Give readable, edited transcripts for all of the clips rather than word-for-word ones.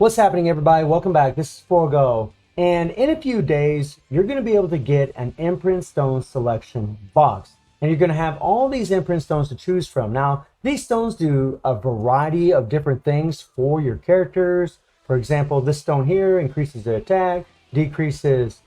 What's happening, everybody? Welcome back. This is Forgo. And in a few days, you're going to be able to get an imprint stone selection box. And you're going to have all these imprint stones to choose from. Now, these stones do a variety of different things for your characters. For example, this stone here increases the attack, decreases,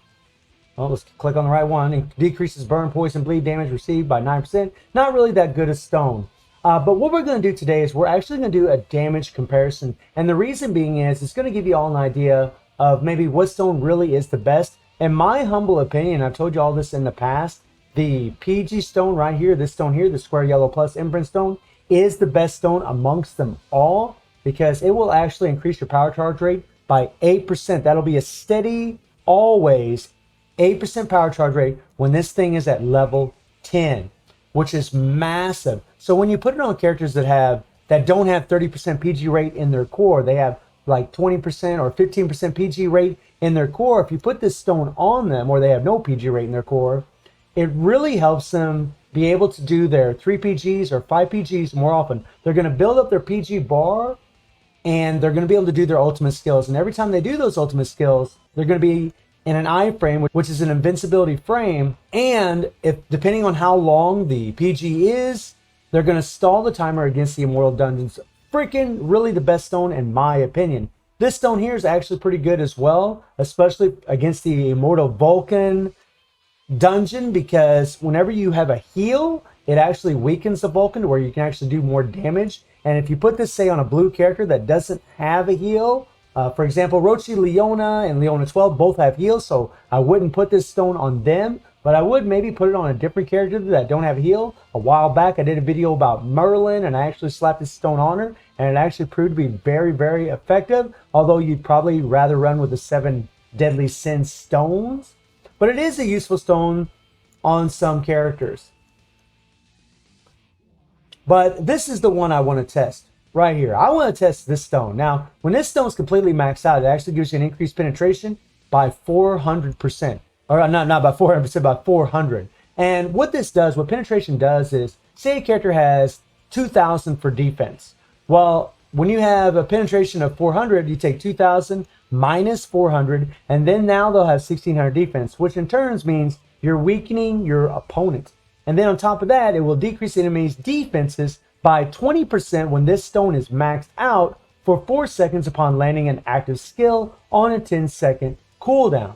well, let's click on the right one, and decreases burn, poison, bleed damage received by 9%. Not really that good a stone. But what we're going to do today is we're actually going to do a damage comparison. And the reason being is it's going to give you all an idea of maybe what stone really is the best. In my humble opinion, I've told you all this in the past, the PG stone right here, this stone here, the square yellow plus imprint stone, is the best stone amongst them all because it will actually increase your power charge rate by 8%. That'll be a steady, always 8% power charge rate when this thing is at level 10. Which is massive. So when you put it on characters that don't have 30% PG rate in their core, they have like 20% or 15% PG rate in their core. If you put this stone on them, or they have no PG rate in their core, it really helps them be able to do their 3 PGs or 5 PGs more often. They're going to build up their PG bar, and they're going to be able to do their ultimate skills. And every time they do those ultimate skills, they're going to be in an iframe, which is an invincibility frame, and if depending on how long the PG is, they're going to stall the timer against the Immortal Dungeons. Freaking really the best stone in my opinion. This stone here is actually pretty good as well, especially against the Immortal Vulcan dungeon, because whenever you have a heal, it actually weakens the Vulcan to where you can actually do more damage. And if you put this, say, on a blue character that doesn't have a heal, for example, Rochi Leona and Leona 12 both have heals, so I wouldn't put this stone on them, but I would maybe put it on a different character that don't have a heal. A while back, I did a video about Merlin, and I actually slapped this stone on her, and it actually proved to be very, very effective, although you'd probably rather run with the 7 Deadly Sin stones. But it is a useful stone on some characters. But this is the one I want to test. Right here, I want to test this stone. Now, when this stone is completely maxed out, it actually gives you an increased penetration by 400%. Or not by 400%, by 400. And what this does, what penetration does is, say a character has 2,000 for defense. Well, when you have a penetration of 400, you take 2,000 minus 400, and then now they'll have 1,600 defense, which in turn means you're weakening your opponent. And then on top of that, it will decrease the enemy's defenses by 20% when this stone is maxed out for 4 seconds upon landing an active skill on a 10-second cooldown.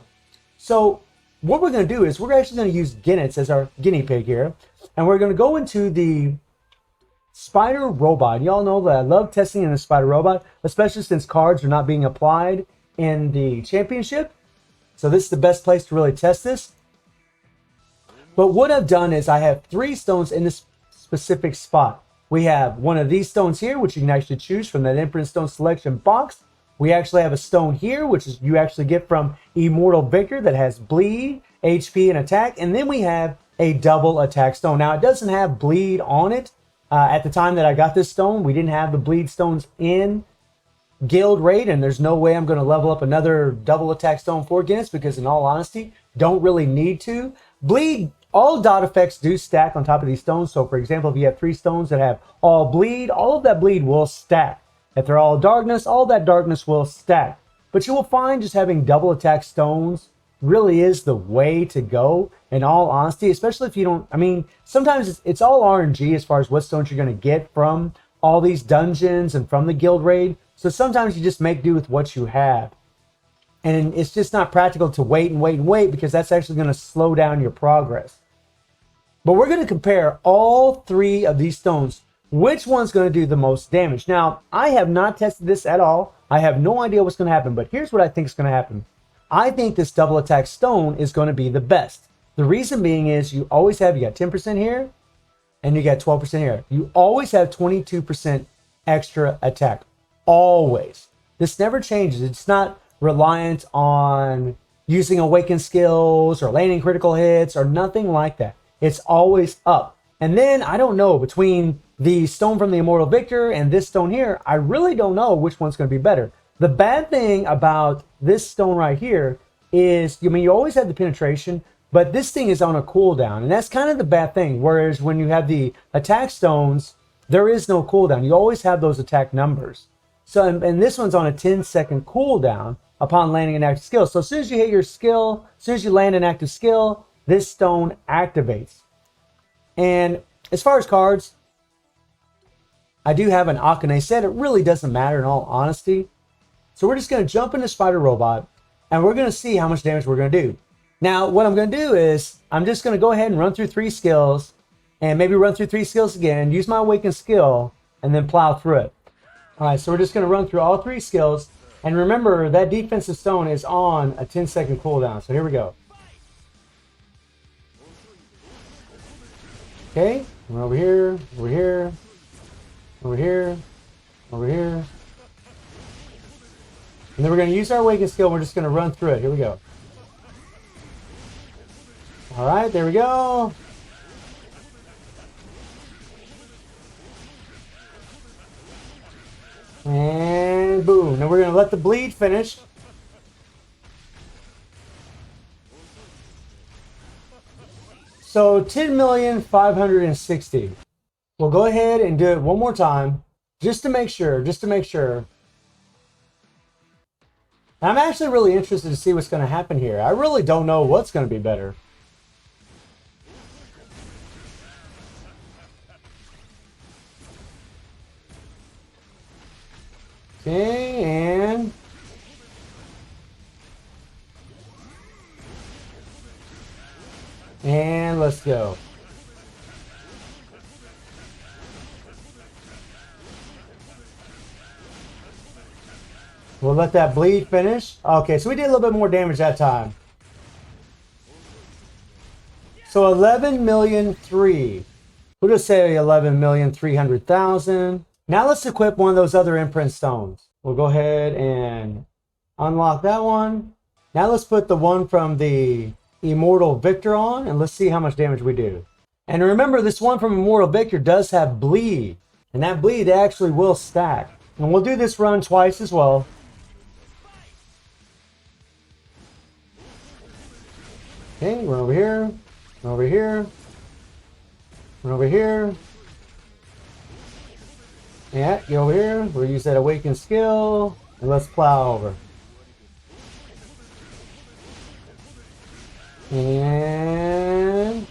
So what we're going to do is we're actually going to use Ginnets as our guinea pig here, and we're going to go into the spider robot. Y'all know that I love testing in the spider robot, especially since cards are not being applied in the championship. So this is the best place to really test this. But what I've done is I have 3 stones in this specific spot. We have one of these stones here, which you can actually choose from that imprint stone selection box. We actually have a stone here, which is you actually get from Immortal Victor, that has bleed, HP, and attack. And then we have a double attack stone. Now, it doesn't have bleed on it. At the time that I got this stone, we didn't have the bleed stones in guild raid, and there's no way I'm going to level up another double attack stone for Guinness because, in all honesty, don't really need to. Bleed, all dot effects do stack on top of these stones. So, for example, if you have 3 stones that have all bleed, all of that bleed will stack. If they're all darkness, all that darkness will stack. But you will find just having double attack stones really is the way to go, in all honesty, especially if you don't, I mean, sometimes it's all RNG as far as what stones you're going to get from all these dungeons and from the guild raid. So sometimes you just make do with what you have. And it's just not practical to wait and wait and wait, because that's actually going to slow down your progress. But we're going to compare all 3 of these stones. Which one's going to do the most damage? Now, I have not tested this at all. I have no idea what's going to happen, but here's what I think is going to happen. I think this double attack stone is going to be the best. The reason being is you got 10% here and you got 12% here. You always have 22% extra attack. Always. This never changes. It's not reliant on using awakened skills or landing critical hits or nothing like that. It's always up. And then, I don't know, between the stone from the Immortal Victor and this stone here, I really don't know which one's going to be better. The bad thing about this stone right here is, I mean, you always have the penetration, but this thing is on a cooldown. And that's kind of the bad thing. Whereas when you have the attack stones, there is no cooldown. You always have those attack numbers. So, and this one's on a 10-second cooldown upon landing an active skill. So as soon as you hit your skill, as soon as you land an active skill, this stone activates. And as far as cards, I do have an Akane set. It really doesn't matter in all honesty. So we're just going to jump into Spider Robot, and we're going to see how much damage we're going to do. Now, what I'm going to do is, I'm just going to go ahead and run through 3 skills, and maybe run through 3 skills again, use my Awakened skill, and then plow through it. Alright, so we're just going to run through all 3 skills, and remember, that defensive stone is on a 10-second cooldown, so here we go. Okay, we're over here, over here, over here, over here. And then we're going to use our Awakened skill, and we're just going to run through it. Here we go. Alright, there we go. And boom. Now we're going to let the bleed finish. So 10,560,000. We'll go ahead and do it one more time, just to make sure, And I'm actually really interested to see what's going to happen here. I really don't know what's going to be better. Okay, and let's go. We'll let that bleed finish. Okay, so we did a little bit more damage that time. So 11,000,003. We'll just say 11,300,000. Now let's equip one of those other imprint stones. We'll go ahead and unlock that one. Now let's put the one from the Immortal Victor on, and let's see how much damage we do. And remember, this one from Immortal Victor does have bleed, and that bleed actually will stack. And we'll do this run twice as well. Okay, we're over here, we're over here, we're over here. Yeah, get over here. We'll use that Awakened skill, and let's plow over. And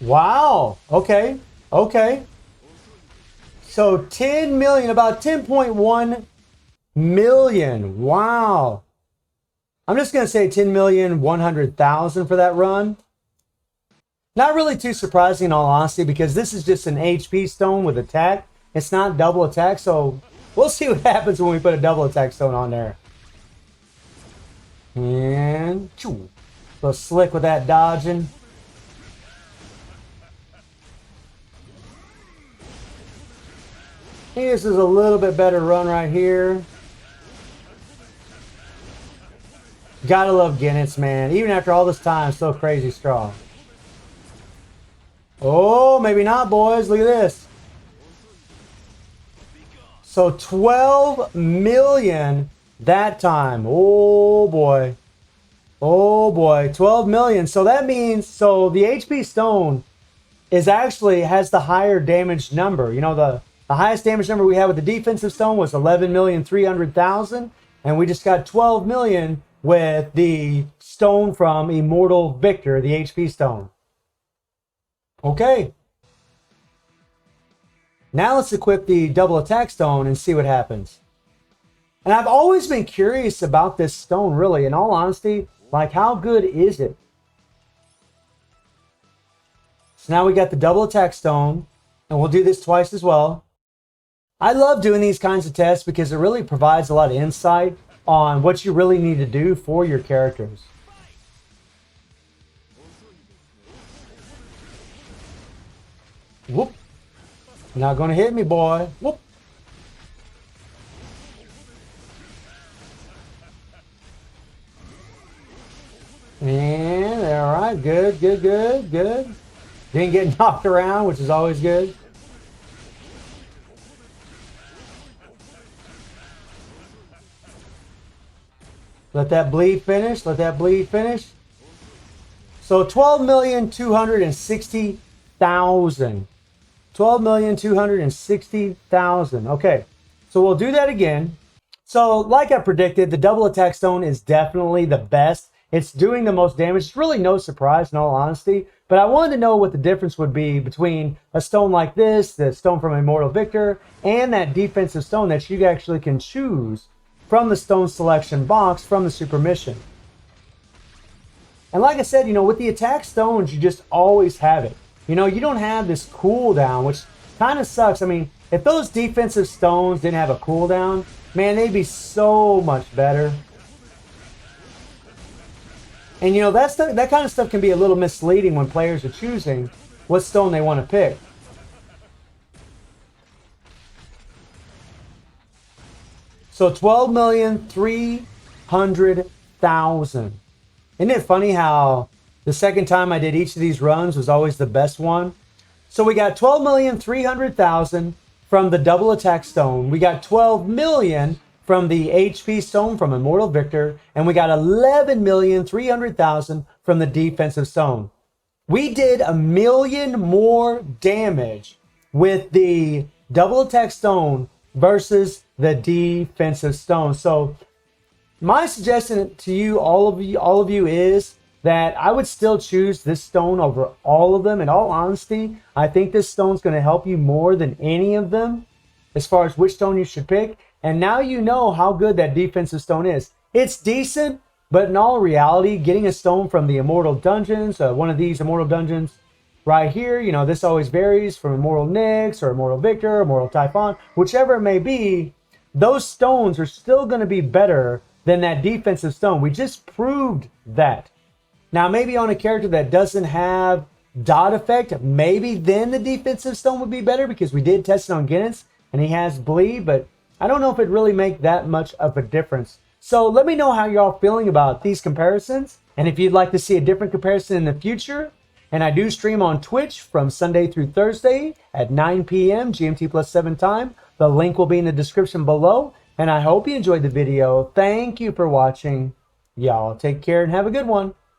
wow. Okay. Okay. So 10 million, about 10.1 million. Wow. I'm just going to say 10,100,000 for that run. Not really too surprising in all honesty, because this is just an HP stone with attack. It's not double attack, so we'll see what happens when we put a double attack stone on there. And a little slick with that dodging. This is a little bit better run right here. Gotta love Guinness, man. Even after all this time, still crazy strong. Oh, maybe not, boys. Look at this. So 12 million that time. Oh, boy. Oh, boy. 12 million. So that means, so the HP stone is actually has the higher damage number. You know, the highest damage number we had with the defensive stone was 11,300,000. And we just got 12 million with the stone from Immortal Victor, the HP stone. Okay. Now let's equip the double attack stone and see what happens. And I've always been curious about this stone, really, in all honesty. Like, how good is it? So now we got the double attack stone, and we'll do this twice as well. I love doing these kinds of tests because it really provides a lot of insight on what you really need to do for your characters. Whoop. Not gonna hit me, boy. Whoop. And all right, good, good, good, good. Didn't get knocked around, which is always good. Let that bleed finish. Let that bleed finish. So 12,260,000. 12,260,000. Okay, so we'll do that again. So like I predicted, the double attack stone is definitely the best. It's doing the most damage. It's really no surprise in all honesty, but I wanted to know what the difference would be between a stone like this, the stone from Immortal Victor, and that defensive stone that you actually can choose from the stone selection box from the super mission. And like I said, you know, with the attack stones, you just always have it. You know, you don't have this cooldown, which kind of sucks. I mean, if those defensive stones didn't have a cooldown, man, they'd be so much better. And you know, that kind of stuff can be a little misleading when players are choosing what stone they want to pick. So 12,300,000. Isn't it funny how the second time I did each of these runs was always the best one? So we got 12,300,000 from the double attack stone. We got 12 million from the HP stone from Immortal Victor, and we got 11,300,000 from the defensive stone. We did 1 million more damage with the double attack stone versus the defensive stone. So my suggestion to you, all of you, is that I would still choose this stone over all of them. In all honesty, I think this stone's going to help you more than any of them as far as which stone you should pick. And now you know how good that defensive stone is. It's decent, but in all reality, getting a stone from the Immortal Dungeons, one of these Immortal Dungeons right here, you know, this always varies from Immortal Nyx or Immortal Victor, Immortal Typhon, whichever it may be, those stones are still going to be better than that defensive stone. We just proved that. Now, maybe on a character that doesn't have dot effect, maybe then the defensive stone would be better because we did test it on Guinness and he has bleed, but I don't know if it really make that much of a difference. So let me know how y'all feeling about these comparisons. And if you'd like to see a different comparison in the future, and I do stream on Twitch from Sunday through Thursday at 9 p.m. GMT plus 7 time. The link will be in the description below. And I hope you enjoyed the video. Thank you for watching. Y'all take care and have a good one.